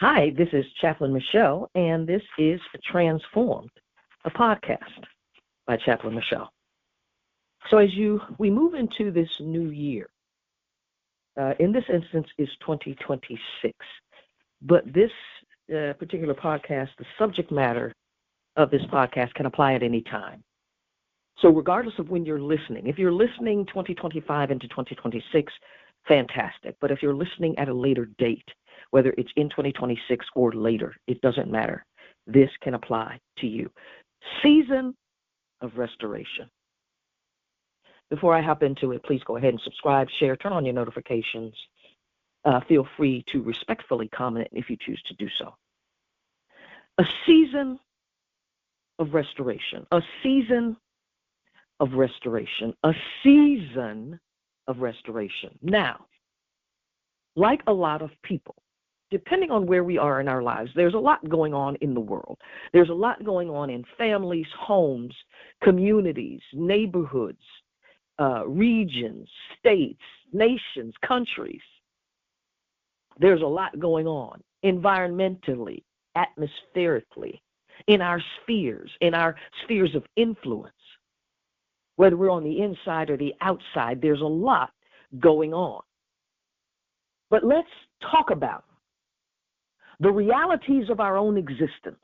Hi, this is Chaplain Michele, and this is Transformed, a podcast by Chaplain Michele. So as we move into this new year, in this instance is 2026, but this particular podcast, the subject matter of this podcast can apply at any time. So regardless of when you're listening, if you're listening 2025 into 2026, fantastic. But if you're listening at a later date, whether it's in 2026 or later, it doesn't matter. This can apply to you. Season of restoration. Before I hop into it, please go ahead and subscribe, share, turn on your notifications. Feel free to respectfully comment if you choose to do so. A season of restoration. A season of restoration. A season of restoration. Now, like a lot of people, depending on where we are in our lives, there's a lot going on in the world. There's a lot going on in families, homes, communities, neighborhoods, regions, states, nations, countries. There's a lot going on environmentally, atmospherically, in our spheres of influence. Whether we're on the inside or the outside, there's a lot going on. But let's talk about the realities of our own existence.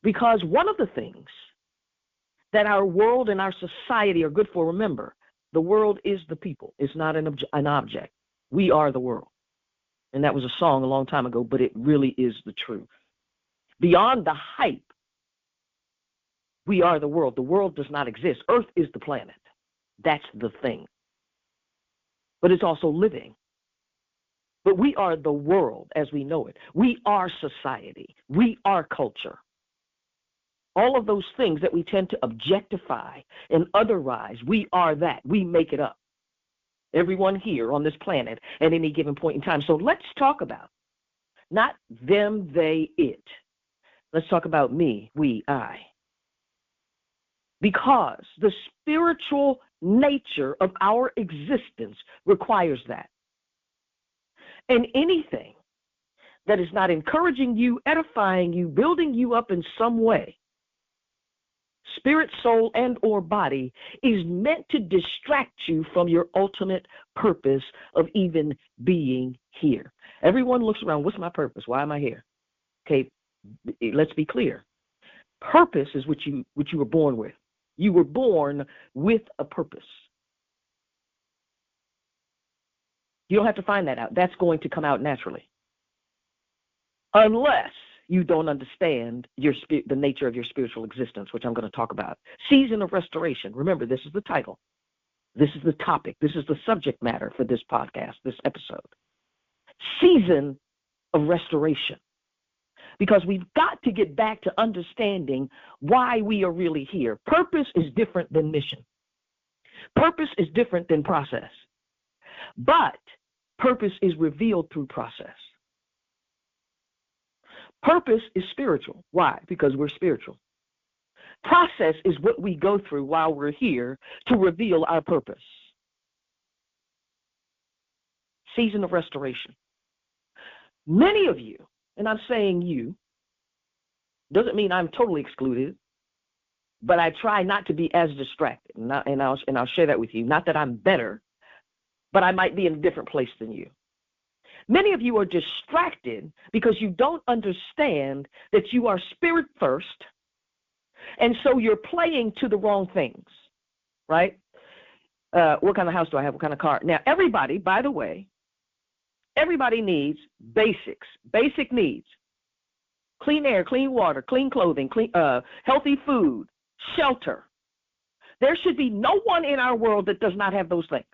Because one of the things that our world and our society are good for, remember, the world is the people. It's not an object. We are the world. And that was a song a long time ago, but it really is the truth. Beyond the hype, we are the world. The world does not exist. Earth is the planet. That's the thing. But it's also living. But we are the world as we know it. We are society. We are culture. All of those things that we tend to objectify and otherize, we are that. We make it up. Everyone here on this planet at any given point in time. So let's talk about not them, they, it. Let's talk about me, we, I. Because the spiritual nature of our existence requires that. And anything that is not encouraging you, edifying you, building you up in some way, spirit, soul, and or body, is meant to distract you from your ultimate purpose of even being here. Everyone looks around, what's my purpose? Why am I here? Okay, let's be clear. Purpose is what you were born with. You were born with a purpose. You don't have to find that out. That's going to come out naturally. Unless you don't understand the nature of your spiritual existence, which I'm going to talk about. Season of restoration. Remember, this is the title. This is the topic. This is the subject matter for this podcast, this episode. Season of restoration. Because we've got to get back to understanding why we are really here. Purpose is different than mission. Purpose is different than process. But purpose is revealed through process. Purpose is spiritual. Why? Because we're spiritual. Process is what we go through while we're here to reveal our purpose. Season of restoration. Many of you, and I'm saying you, doesn't mean I'm totally excluded, but I try not to be as distracted. And I'll share that with you. Not that I'm better, but I might be in a different place than you. Many of you are distracted because you don't understand that you are spirit first, and so you're playing to the wrong things, right? What kind of house do I have? What kind of car? Now, everybody, by the way, everybody needs basics, basic needs. Clean air, clean water, clean clothing, healthy food, shelter. There should be no one in our world that does not have those things.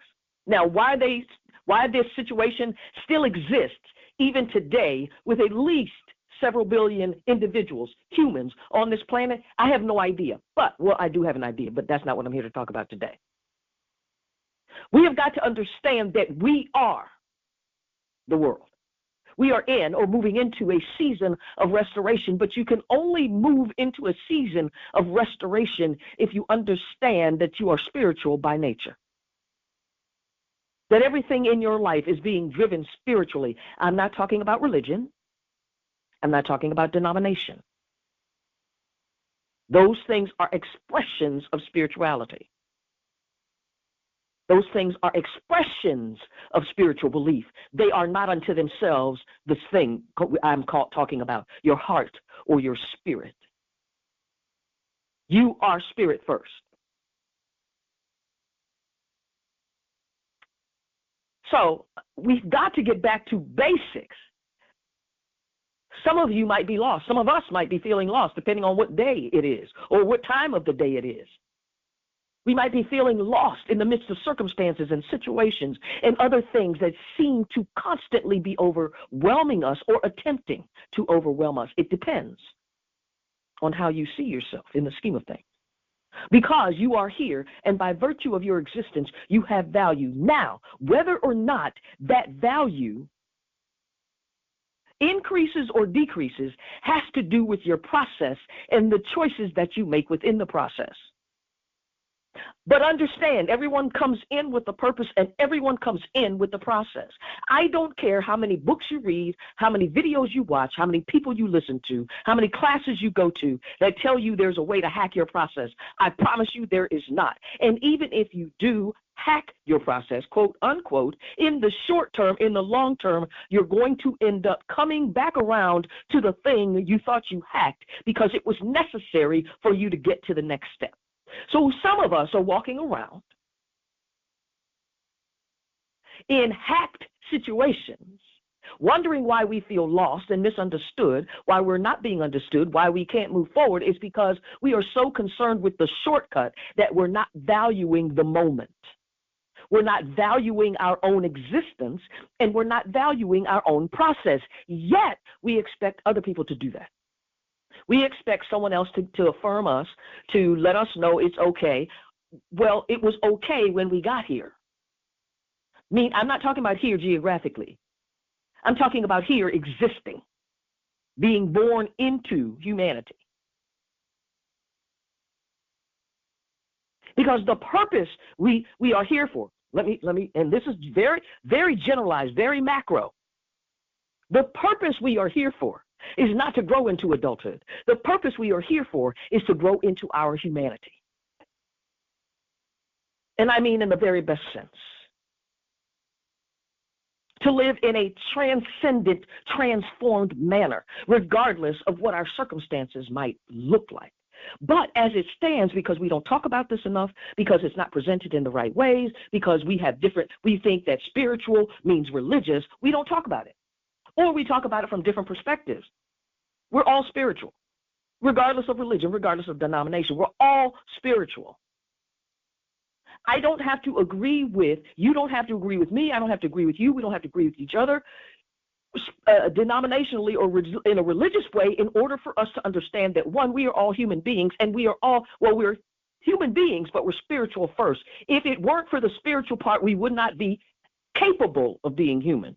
Now, why this situation still exists even today with at least several billion individuals, humans on this planet, I have no idea. I do have an idea, but that's not what I'm here to talk about today. We have got to understand that we are the world. We are in or moving into a season of restoration, but you can only move into a season of restoration if you understand that you are spiritual by nature. That everything in your life is being driven spiritually. I'm not talking about religion. I'm not talking about denomination. Those things are expressions of spirituality. Those things are expressions of spiritual belief. They are not unto themselves this thing I'm talking about, your heart or your spirit. You are spirit first. So we've got to get back to basics. Some of you might be lost. Some of us might be feeling lost, depending on what day it is or what time of the day it is. We might be feeling lost in the midst of circumstances and situations and other things that seem to constantly be overwhelming us or attempting to overwhelm us. It depends on how you see yourself in the scheme of things. Because you are here, and by virtue of your existence, you have value. Now, whether or not that value increases or decreases has to do with your process and the choices that you make within the process. But understand, everyone comes in with a purpose and everyone comes in with the process. I don't care how many books you read, how many videos you watch, how many people you listen to, how many classes you go to that tell you there's a way to hack your process. I promise you there is not. And even if you do hack your process, quote unquote, in the short term, in the long term, you're going to end up coming back around to the thing you thought you hacked because it was necessary for you to get to the next step. So some of us are walking around in hacked situations, wondering why we feel lost and misunderstood, why we're not being understood, why we can't move forward. Is because we are so concerned with the shortcut that we're not valuing the moment. We're not valuing our own existence, and we're not valuing our own process. Yet we expect other people to do that. We expect someone else to affirm us, to let us know it's okay. Well, it was okay when we got here. I'm not talking about here geographically. I'm talking about here existing, being born into humanity. Because the purpose we are here for, let me, and this is very, very generalized, very macro. The purpose we are here for is not to grow into adulthood. The purpose we are here for is to grow into our humanity. And I mean in the very best sense. To live in a transcendent, transformed manner, regardless of what our circumstances might look like. But as it stands, because we don't talk about this enough, because it's not presented in the right ways, because we think that spiritual means religious, we don't talk about it. Or we talk about it from different perspectives. We're all spiritual, regardless of religion, regardless of denomination. We're all spiritual. I don't have to agree with, you don't have to agree with me, I don't have to agree with you, we don't have to agree with each other, denominationally or in a religious way, in order for us to understand that, one, we are all human beings, and we're human beings, but we're spiritual first. If it weren't for the spiritual part, we would not be capable of being human.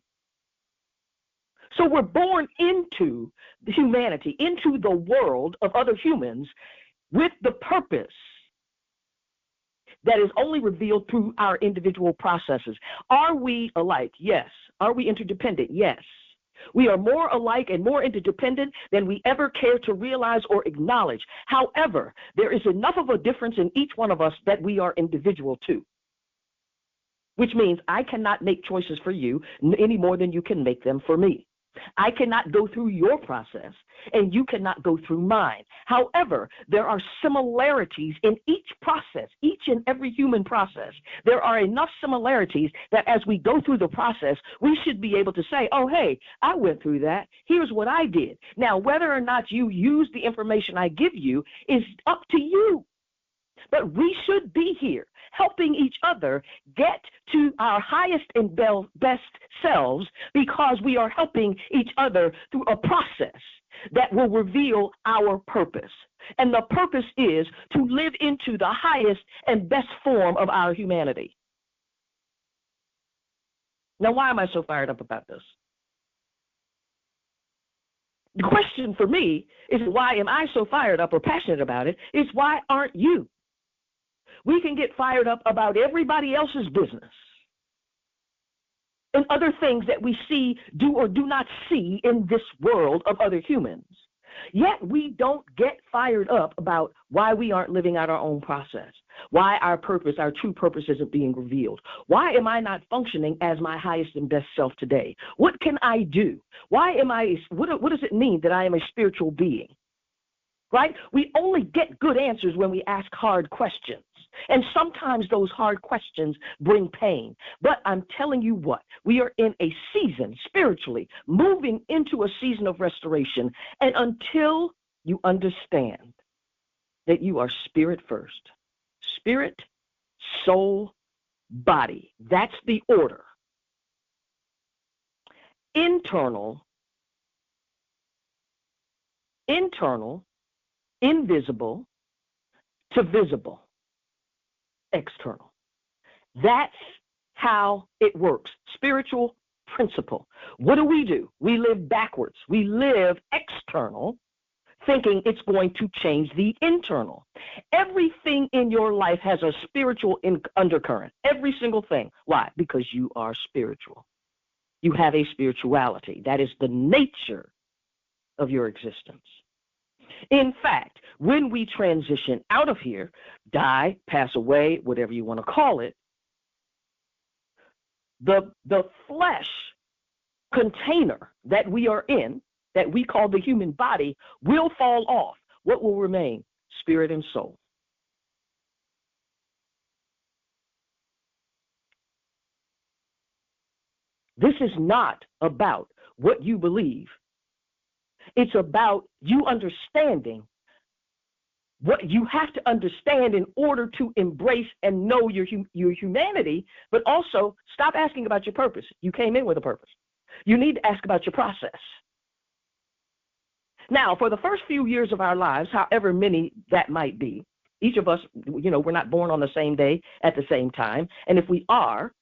So we're born into the humanity, into the world of other humans with the purpose that is only revealed through our individual processes. Are we alike? Yes. Are we interdependent? Yes. We are more alike and more interdependent than we ever care to realize or acknowledge. However, there is enough of a difference in each one of us that we are individual too. Which means I cannot make choices for you any more than you can make them for me. I cannot go through your process, and you cannot go through mine. However, there are similarities in each process, each and every human process. There are enough similarities that as we go through the process, we should be able to say, oh, hey, I went through that. Here's what I did. Now, whether or not you use the information I give you is up to you. But we should be here helping each other get to our highest and best selves, because we are helping each other through a process that will reveal our purpose. And the purpose is to live into the highest and best form of our humanity. Now, why am I so fired up about this? The question for me is, why am I so fired up or passionate about it? Is why aren't you? We can get fired up about everybody else's business. and other things that we see, do or do not see in this world of other humans. Yet we don't get fired up about why we aren't living out our own process, why our purpose, our true purpose isn't being revealed. Why am I not functioning as my highest and best self today? What can I do? What does it mean that I am a spiritual being? Right? We only get good answers when we ask hard questions. And sometimes those hard questions bring pain. But I'm telling you what, we are in a season, spiritually, moving into a season of restoration. And until you understand that you are spirit first, spirit, soul, body, that's the order. Internal, invisible to visible, external. That's how it works. Spiritual principle. What do? We live backwards. We live external, thinking it's going to change the internal. Everything in your life has a spiritual undercurrent. Every single thing. Why? Because you are spiritual. You have a spirituality. That is the nature of your existence. In fact, when we transition out of here, die, pass away, whatever you want to call it, the flesh container that we are in, that we call the human body, will fall off. What will remain? Spirit and soul. This is not about what you believe. It's about you understanding what you have to understand in order to embrace and know your humanity, but also stop asking about your purpose. You came in with a purpose. You need to ask about your process. Now, for the first few years of our lives, however many that might be, each of us, we're not born on the same day at the same time. And if we are,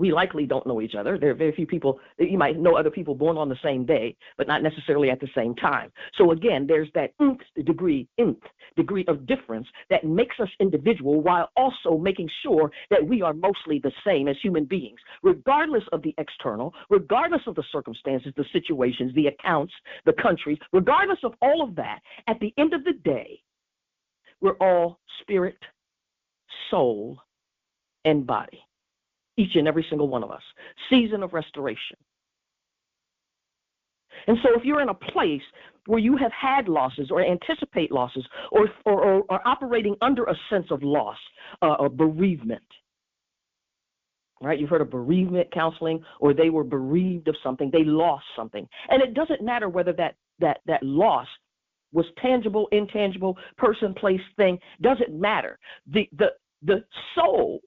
we likely don't know each other. There are very few people, you might know other people born on the same day, but not necessarily at the same time. So again, there's that degree of difference that makes us individual while also making sure that we are mostly the same as human beings, regardless of the external, regardless of the circumstances, the situations, the accounts, the countries, regardless of all of that. At the end of the day, we're all spirit, soul, and body. Each and every single one of us. Season of restoration. And so if you're in a place where you have had losses or anticipate losses or are operating under a sense of loss or bereavement, right? You've heard of bereavement counseling, or they were bereaved of something. They lost something. And it doesn't matter whether that loss was tangible, intangible, person, place, thing. Doesn't matter. The soul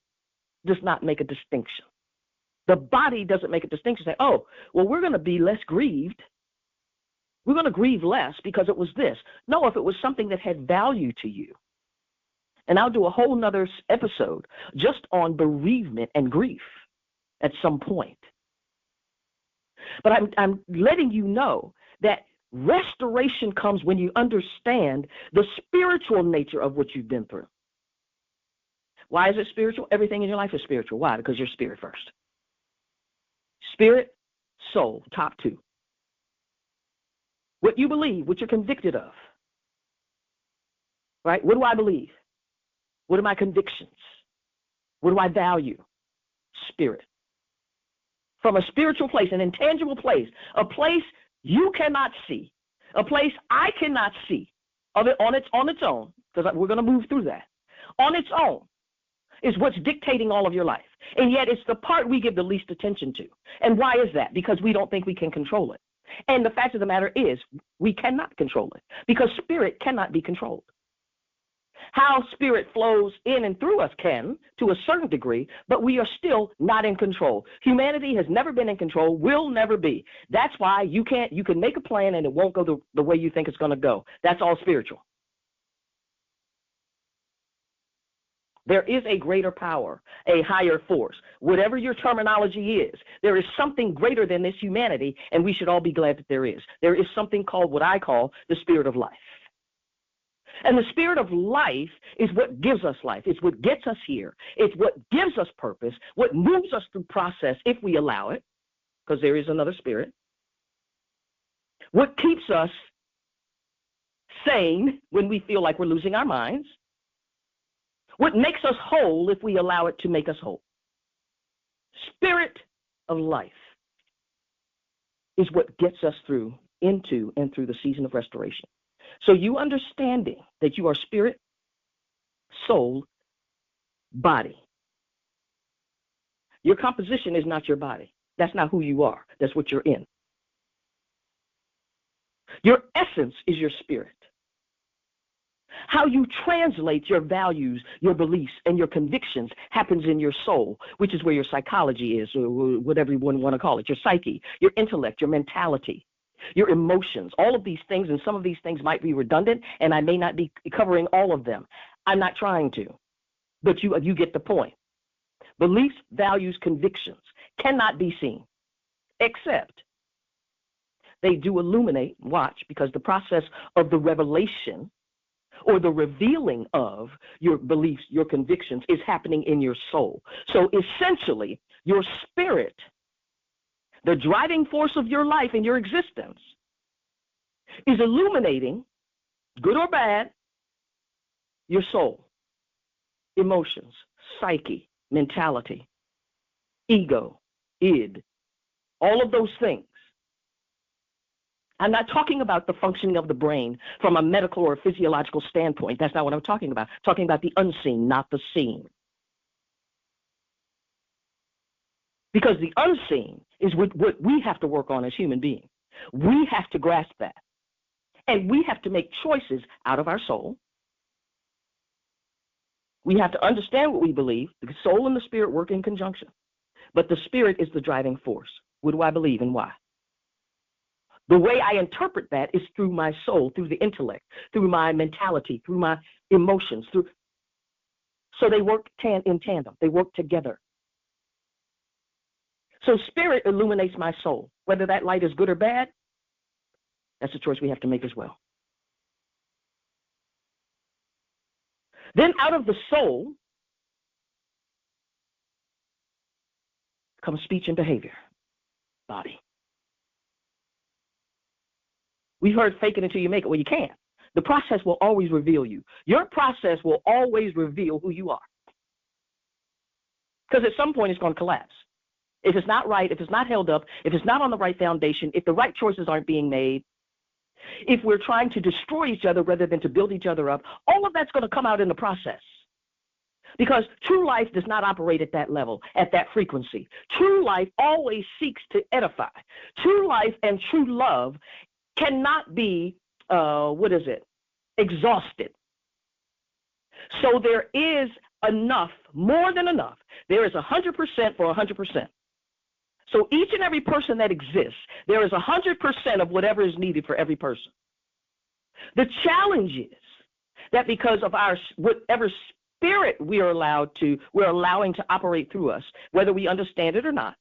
does not make a distinction. The body doesn't make a distinction. Say, oh, well, we're going to be less grieved. We're going to grieve less because it was this. No, if it was something that had value to you. And I'll do a whole nother episode just on bereavement and grief at some point. But I'm letting you know that restoration comes when you understand the spiritual nature of what you've been through. Why is it spiritual? Everything in your life is spiritual. Why? Because you're spirit first. Spirit, soul, top two. What you believe, what you're convicted of. Right? What do I believe? What are my convictions? What do I value? Spirit. From a spiritual place, an intangible place, a place you cannot see, a place I cannot see of it on its own, because we're going to move through that. On its own is what's dictating all of your life. And yet it's the part we give the least attention to. And why is that? Because we don't think we can control it. And the fact of the matter is we cannot control it because spirit cannot be controlled. How spirit flows in and through us can to a certain degree, but we are still not in control. Humanity has never been in control, will never be. That's why you can make a plan and it won't go the way you think it's going to go. That's all spiritual. There is a greater power, a higher force. Whatever your terminology is, there is something greater than this humanity, and we should all be glad that there is. There is something called what I call the spirit of life. And the spirit of life is what gives us life. It's what gets us here. It's what gives us purpose, what moves us through process if we allow it, because there is another spirit. What keeps us sane when we feel like we're losing our minds. What makes us whole if we allow it to make us whole. Spirit of life is what gets us through, into, and through the season of restoration. So you understanding that you are spirit, soul, body. Your composition is not your body. That's not who you are. That's what you're in. Your essence is your spirit. How you translate your values, your beliefs, and your convictions happens in your soul, which is where your psychology is, or whatever you want to call it, your psyche, your intellect, your mentality, your emotions, all of these things, and some of these things might be redundant, and I may not be covering all of them. I'm not trying to, but you get the point. Beliefs, values, convictions cannot be seen, except they do illuminate, watch, because the process of the revelation or the revealing of your beliefs, your convictions is happening in your soul. So essentially, your spirit, the driving force of your life and your existence, is illuminating, good or bad, your soul, emotions, psyche, mentality, ego, id, all of those things. I'm not talking about the functioning of the brain from a medical or a physiological standpoint. That's not what I'm talking about. I'm talking about the unseen, not the seen. Because the unseen is what we have to work on as human beings. We have to grasp that. And we have to make choices out of our soul. We have to understand what we believe. The soul and the spirit work in conjunction. But the spirit is the driving force. What do I believe and why? The way I interpret that is through my soul, through the intellect, through my mentality, through my emotions. So they work in tandem. They work together. So spirit illuminates my soul. Whether that light is good or bad, that's a choice we have to make as well. Then out of the soul comes speech and behavior, body. We've heard fake it until you make it. Well, you can't. The process will always reveal you. Your process will always reveal who you are. Because at some point it's going to collapse. If it's not right, if it's not held up, if it's not on the right foundation, if the right choices aren't being made, if we're trying to destroy each other rather than to build each other up, all of that's going to come out in the process. Because true life does not operate at that level, at that frequency. True life always seeks to edify. True life and true love cannot be, exhausted. So there is enough, more than enough. There is 100% for 100%. So each and every person that exists, there is 100% of whatever is needed for every person. The challenge is that because of our whatever spirit we're allowing to operate through us, whether we understand it or not,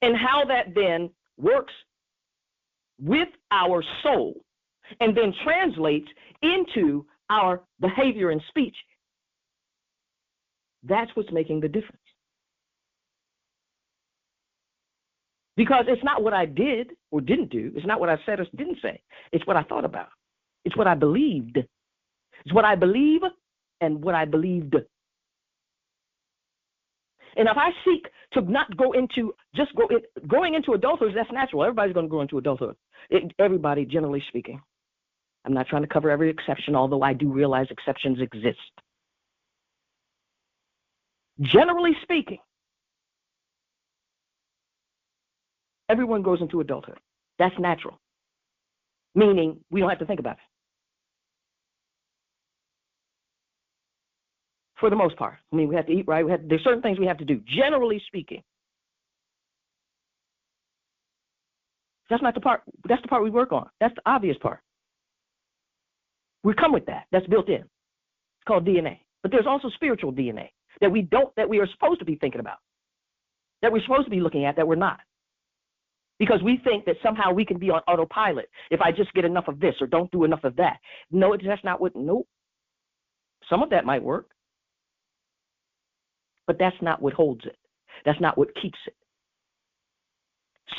and how that then works with our soul and then translates into our behavior and speech, that's what's making the difference. Because it's not what I did or didn't do. It's not what I said or didn't say. It's what I thought about. It's what I believed. It's what I believe and what I believed. And if I seek to not go into, going into adulthood, that's natural. Everybody's going to go into adulthood. Everybody, generally speaking. I'm not trying to cover every exception, although I do realize exceptions exist. Generally speaking, everyone goes into adulthood. That's natural, meaning we don't have to think about it. For the most part. I mean, we have to eat right. There's certain things we have to do, generally speaking. That's not the part. That's the part we work on. That's the obvious part. We come with that. That's built in. It's called DNA. But there's also spiritual DNA that we are supposed to be thinking about, that we're supposed to be looking at, that we're not. because we think that somehow we can be on autopilot if I just get enough of this or don't do enough of that. No, that's not what, nope. Some of that might work, but that's not what holds it. That's not what keeps it.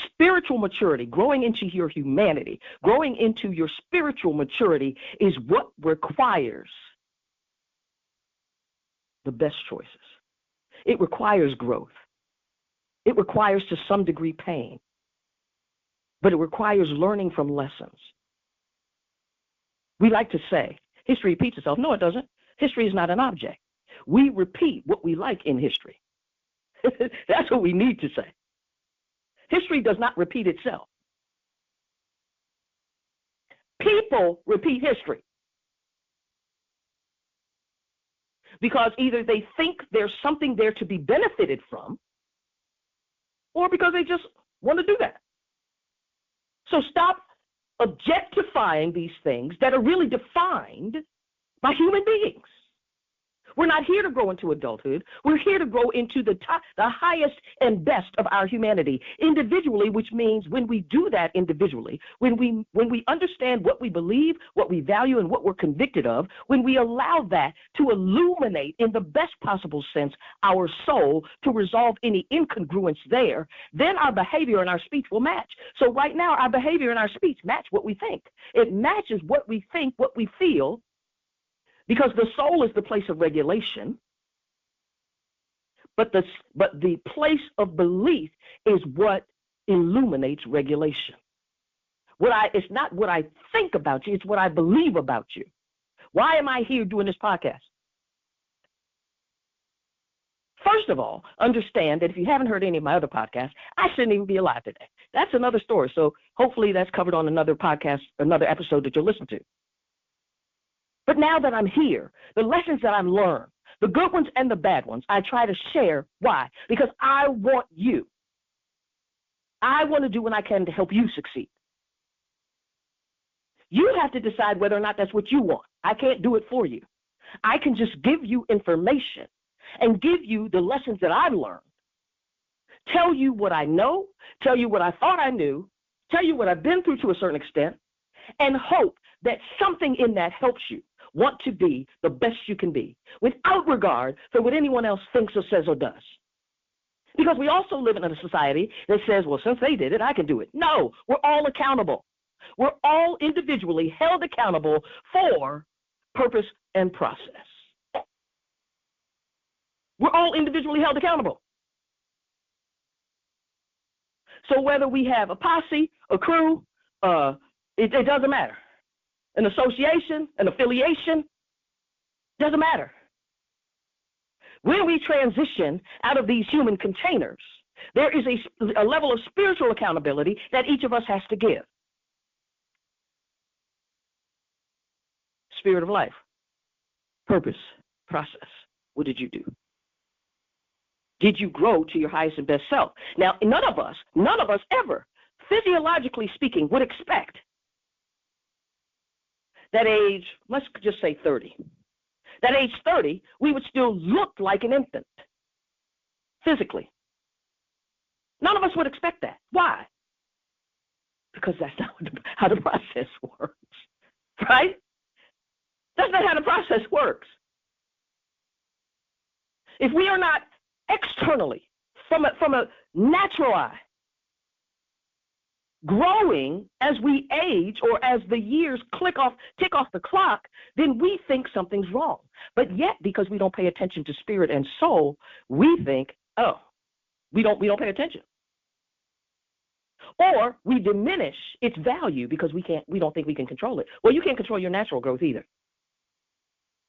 Spiritual maturity, growing into your humanity, growing into your spiritual maturity is what requires the best choices. It requires growth. It requires to some degree pain, but it requires learning from lessons. We like to say, history repeats itself. No, it doesn't. History is not an object. We repeat what we like in history. That's what we need to say. History does not repeat itself. People repeat history because either they think there's something there to be benefited from, or because they just want to do that. So stop objectifying these things that are really defined by human beings. We're not here to grow into adulthood. We're here to grow into the highest and best of our humanity individually, which means when we do that individually, when we understand what we believe, what we value, and what we're convicted of, when we allow that to illuminate in the best possible sense our soul to resolve any incongruence there, then our behavior and our speech will match. So right now, our behavior and our speech match what we think. It matches what we think, what we feel, because the soul is the place of regulation, but the place of belief is what illuminates regulation. It's not what I think about you, it's what I believe about you. Why am I here doing this podcast? First of all, understand that if you haven't heard any of my other podcasts, I shouldn't even be alive today. That's another story. So hopefully that's covered on another podcast, another episode that you'll listen to. But now that I'm here, the lessons that I've learned, the good ones and the bad ones, I try to share. Why? Because I want you. I want to do what I can to help you succeed. You have to decide whether or not that's what you want. I can't do it for you. I can just give you information and give you the lessons that I've learned, tell you what I know, tell you what I thought I knew, tell you what I've been through to a certain extent, and hope that something in that helps you want to be the best you can be without regard for what anyone else thinks or says or does. Because we also live in a society that says, well, since they did it, I can do it. No, we're all accountable. We're all individually held accountable for purpose and process. We're all individually held accountable. So whether we have a posse, a crew, it doesn't matter. An association, an affiliation, doesn't matter. When we transition out of these human containers, there is a level of spiritual accountability that each of us has to give. Spirit of life, purpose, process. What did you do? Did you grow to your highest and best self? Now, none of us ever, physiologically speaking, would expect that age, let's just say 30. That age 30, we would still look like an infant, physically. None of us would expect that. Why? Because that's not how the process works, right? That's not how the process works. If we are not externally, from a natural eye, growing as we age or as the years tick off the clock, then we think something's wrong. But yet, because we don't pay attention to spirit and soul, we think, oh, we don't pay attention. Or we diminish its value because we don't think we can control it. Well, you can't control your natural growth either.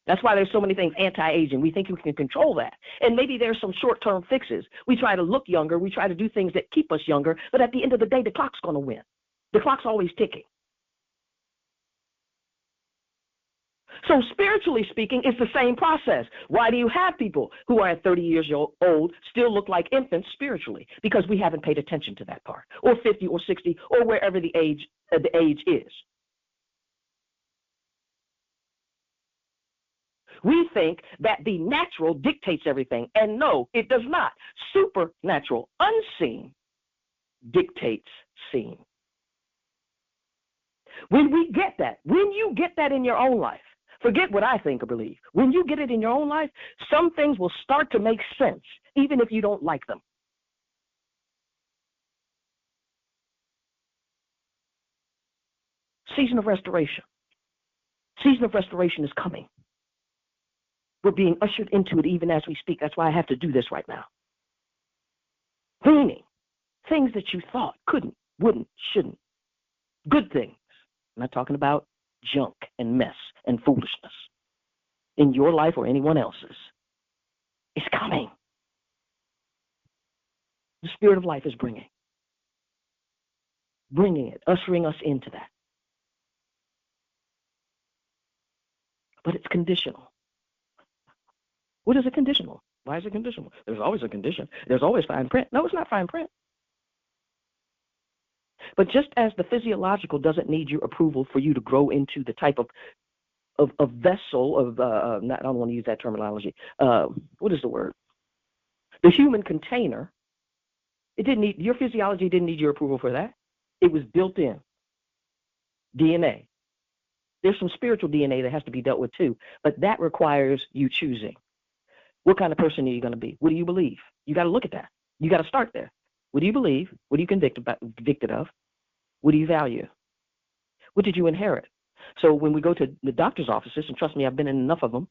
That's why there's so many things anti-aging. We think we can control that. And maybe there's some short-term fixes. We try to look younger. We try to do things that keep us younger. But at the end of the day, the clock's going to win. The clock's always ticking. So spiritually speaking, it's the same process. Why do you have people who are at 30 years old still look like infants spiritually? Because we haven't paid attention to that part, or 50 or 60 or wherever the age is. We think that the natural dictates everything, and no, it does not. Supernatural, unseen, dictates seeing. When we get that, when you get that in your own life, forget what I think or believe. When you get it in your own life, some things will start to make sense, even if you don't like them. Season of restoration. Season of restoration is coming. We're being ushered into it even as we speak. That's why I have to do this right now. Meaning, things that you thought couldn't, wouldn't, shouldn't. Good things. I'm not talking about junk and mess and foolishness in your life or anyone else's. It's coming. The Spirit of life is bringing it, ushering us into that. But it's conditional. What is it conditional? Why is it conditional? There's always a condition. There's always fine print. No, it's not fine print. But just as the physiological doesn't need your approval for you to grow into the type of vessel of, I don't want to use that terminology. What is the word? The human container. It didn't need, your physiology didn't need your approval for that. It was built in. DNA. There's some spiritual DNA that has to be dealt with too, but that requires you choosing. What kind of person are you going to be? What do you believe? You got to look at that. You got to start there. What do you believe? What are you convicted of? What do you value? What did you inherit? So when we go to the doctor's offices, and trust me, I've been in enough of them,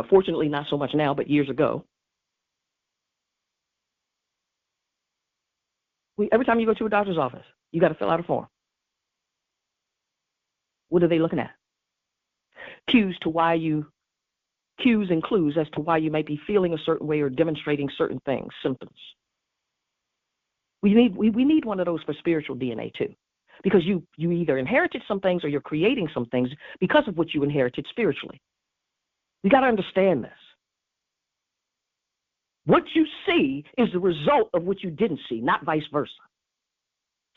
fortunately not so much now, but years ago, every time you go to a doctor's office, you got to fill out a form. What are they looking at? Cues and clues as to why you might be feeling a certain way or demonstrating certain things, symptoms. We need one of those for spiritual DNA too, because you either inherited some things or you're creating some things because of what you inherited spiritually. You got to understand this. What you see is the result of what you didn't see, not vice versa.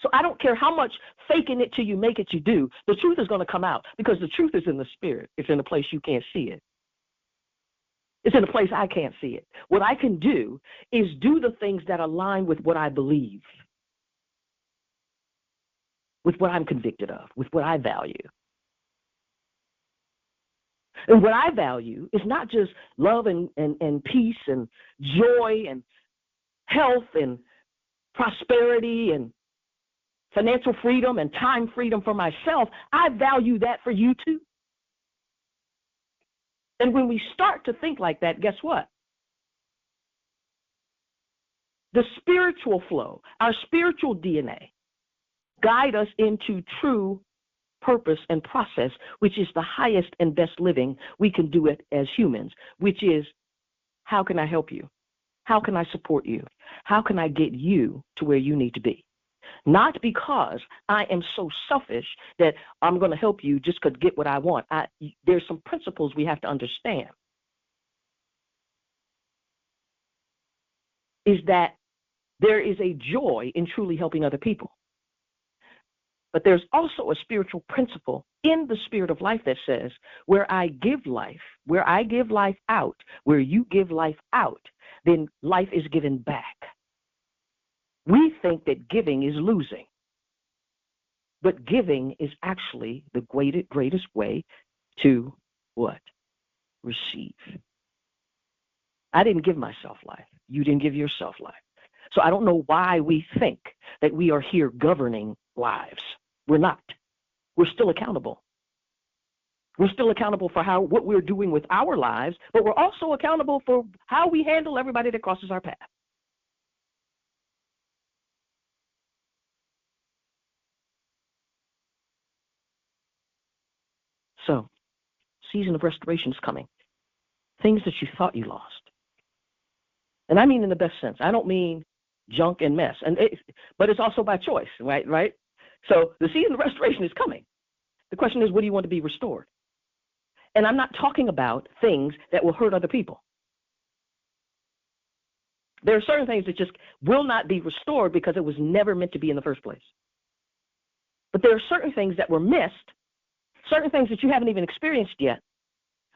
So I don't care how much faking it till you make it you do, the truth is going to come out because the truth is in the spirit. It's in a place you can't see it. It's in a place I can't see it. What I can do is do the things that align with what I believe, with what I'm convicted of, with what I value. And what I value is not just love and peace and joy and health and prosperity and financial freedom and time freedom for myself. I value that for you too. And when we start to think like that, guess what? The spiritual flow, our spiritual DNA, guide us into true purpose and process, which is the highest and best living we can do it as humans, which is, how can I help you? How can I support you? How can I get you to where you need to be? Not because I am so selfish that I'm going to help you just to get what I want. There's some principles we have to understand. Is that there is a joy in truly helping other people. But there's also a spiritual principle in the Spirit of life that says, where I give life out, where you give life out, then life is given back. We think that giving is losing. But giving is actually the greatest way to what? Receive. I didn't give myself life. You didn't give yourself life. So I don't know why we think that we are here governing lives. We're not. We're still accountable. We're still accountable for what we're doing with our lives, but we're also accountable for how we handle everybody that crosses our path. So, season of restoration is coming. Things that you thought you lost. And I mean in the best sense. I don't mean junk and mess. But it's also by choice, right? So the season of restoration is coming. The question is, what do you want to be restored? And I'm not talking about things that will hurt other people. There are certain things that just will not be restored because it was never meant to be in the first place. But there are certain things that were missed, certain things that you haven't even experienced yet,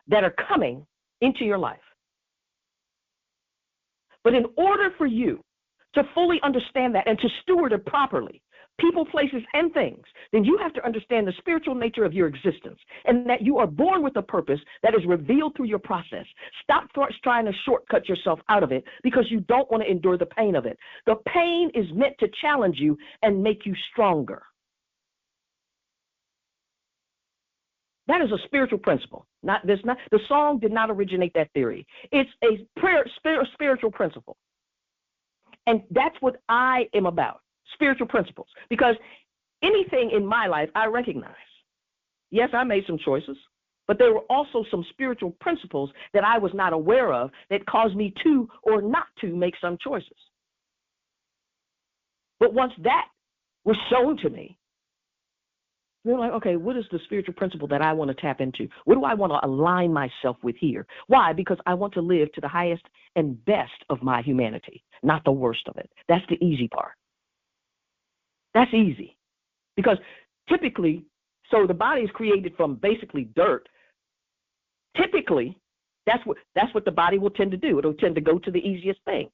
that are coming into your life. But in order for you to fully understand that and to steward it properly, people, places, and things, then you have to understand the spiritual nature of your existence and that you are born with a purpose that is revealed through your process. Stop trying to shortcut yourself out of it because you don't want to endure the pain of it. The pain is meant to challenge you and make you stronger. That is a spiritual principle. The song did not originate that theory. It's a spiritual principle. And that's what I am about, spiritual principles. Because anything in my life I recognize. Yes, I made some choices, but there were also some spiritual principles that I was not aware of that caused me to or not to make some choices. But once that was shown to me, you're like, okay, what is the spiritual principle that I want to tap into? What do I want to align myself with here? Why? Because I want to live to the highest and best of my humanity, not the worst of it. That's the easy part. That's easy. Because typically, so the body is created from basically dirt. Typically, that's what the body will tend to do. It'll tend to go to the easiest thing.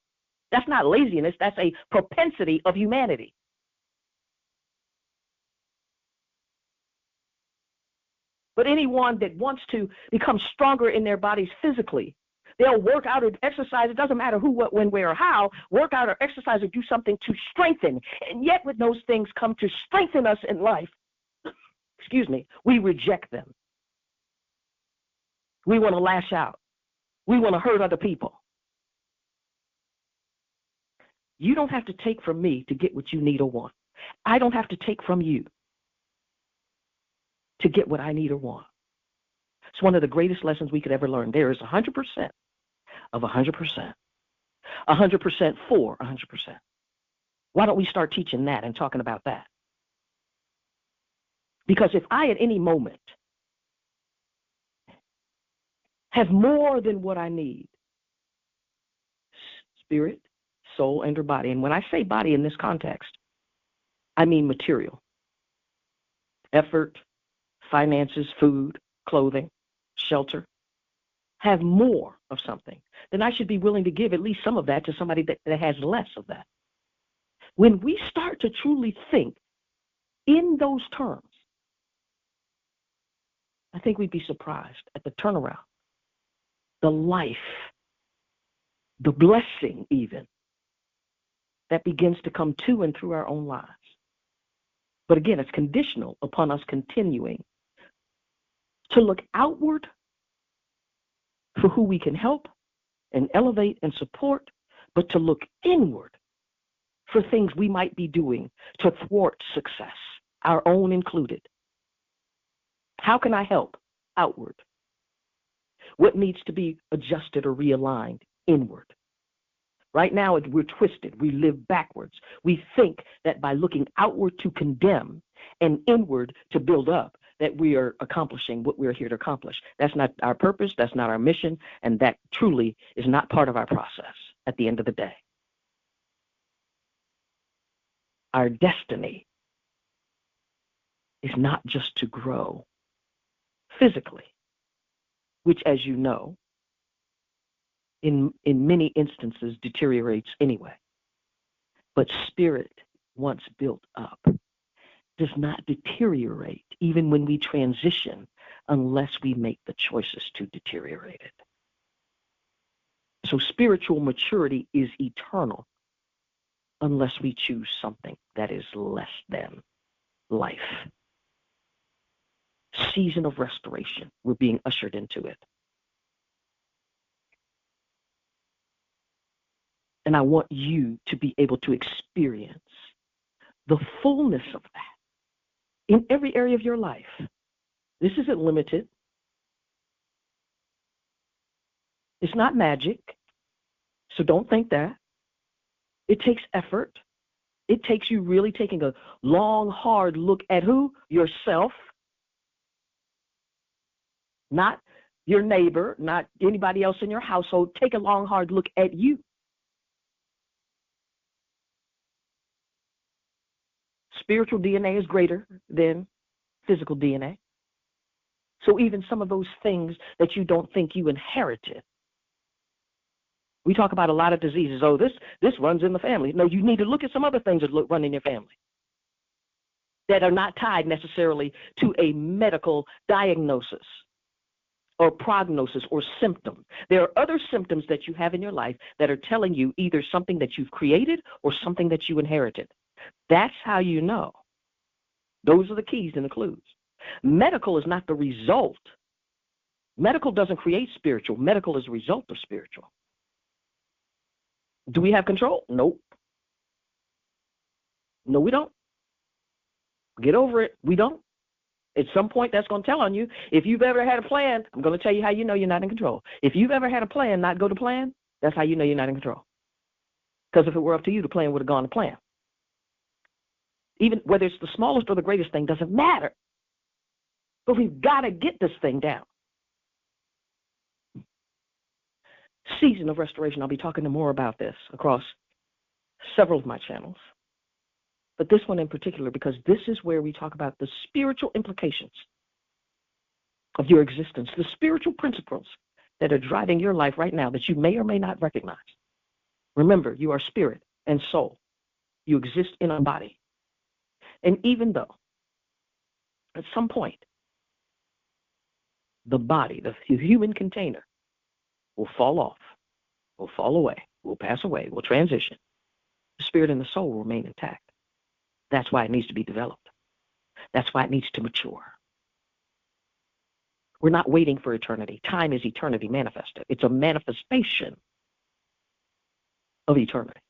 That's not laziness. That's a propensity of humanity. But anyone that wants to become stronger in their bodies physically, they'll work out or exercise. It doesn't matter who, what, when, where, or how. Work out or exercise or do something to strengthen. And yet when those things come to strengthen us in life, we reject them. We want to lash out. We want to hurt other people. You don't have to take from me to get what you need or want. I don't have to take from you to get what I need or want. It's one of the greatest lessons we could ever learn. There is 100% of 100%. 100% for 100%. Why don't we start teaching that and talking about that? Because if I at any moment have more than what I need, spirit, soul, and or body, and when I say body in this context, I mean material, effort, finances, food, clothing, shelter, have more of something, then I should be willing to give at least some of that to somebody that has less of that. When we start to truly think in those terms, I think we'd be surprised at the turnaround, the life, the blessing even, that begins to come to and through our own lives. But again, it's conditional upon us continuing to look outward for who we can help and elevate and support, but to look inward for things we might be doing to thwart success, our own included. How can I help? Outward. What needs to be adjusted or realigned? Inward. Right now, we're twisted. We live backwards. We think that by looking outward to condemn and inward to build up, that we are accomplishing what we're here to accomplish. That's not our purpose. That's not our mission. And that truly is not part of our process at the end of the day. Our destiny is not just to grow physically, which, as you know, in many instances deteriorates anyway. But spirit, once built up, does not deteriorate even when we transition unless we make the choices to deteriorate it. So spiritual maturity is eternal unless we choose something that is less than life. Season of restoration. We're being ushered into it. And I want you to be able to experience the fullness of that in every area of your life. This isn't limited. It's not magic. So don't think that. It takes effort. It takes you really taking a long, hard look at who? Yourself. Not your neighbor, not anybody else in your household. Take a long, hard look at you. Spiritual DNA is greater than physical DNA. So even some of those things that you don't think you inherited, We talk about a lot of diseases. Oh, this runs in the family. No, you need to look at some other things that run in your family that are not tied necessarily to a medical diagnosis or prognosis or symptom. There are other symptoms that you have in your life that are telling you either something that you've created or something that you inherited. That's how you know. Those are the keys and the clues. Medical is not the result. Medical doesn't create spiritual. Medical is a result of spiritual. Do we have control? Nope. No, we don't. Get over it. We don't. At some point, that's going to tell on you. If you've ever had a plan, I'm going to tell you how you know you're not in control. If you've ever had a plan not go to plan, that's how you know you're not in control. Because if it were up to you, the plan would have gone to plan. Even whether it's the smallest or the greatest thing, doesn't matter. But we've got to get this thing down. Season of restoration. I'll be talking more about this across several of my channels. But this one in particular, because this is where we talk about the spiritual implications of your existence, the spiritual principles that are driving your life right now that you may or may not recognize. Remember, you are spirit and soul. You exist in a body. And even though at some point the body, the human container, will fall off, will fall away, will pass away, will transition, the spirit and the soul will remain intact. That's why it needs to be developed. That's why it needs to mature. We're not waiting for eternity. Time is eternity manifested. It's a manifestation of eternity.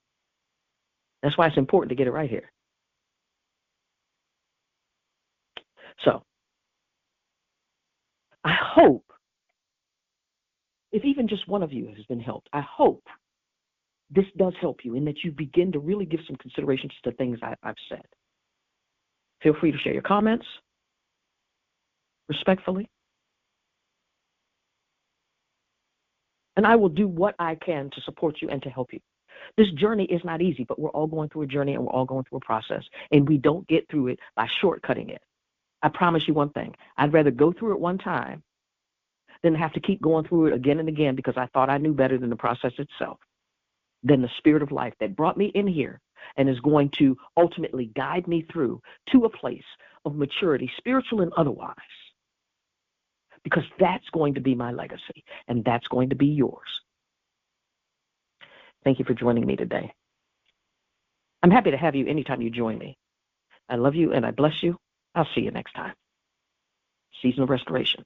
That's why it's important to get it right here. So, I hope, if even just one of you has been helped, I hope this does help you in that you begin to really give some considerations to things I've said. Feel free to share your comments respectfully. And I will do what I can to support you and to help you. This journey is not easy, but we're all going through a journey and we're all going through a process. And we don't get through it by shortcutting it. I promise you one thing. I'd rather go through it one time than have to keep going through it again and again because I thought I knew better than the process itself, than the spirit of life that brought me in here and is going to ultimately guide me through to a place of maturity, spiritual and otherwise. Because that's going to be my legacy, and that's going to be yours. Thank you for joining me today. I'm happy to have you anytime you join me. I love you and I bless you. I'll see you next time. Season of restoration.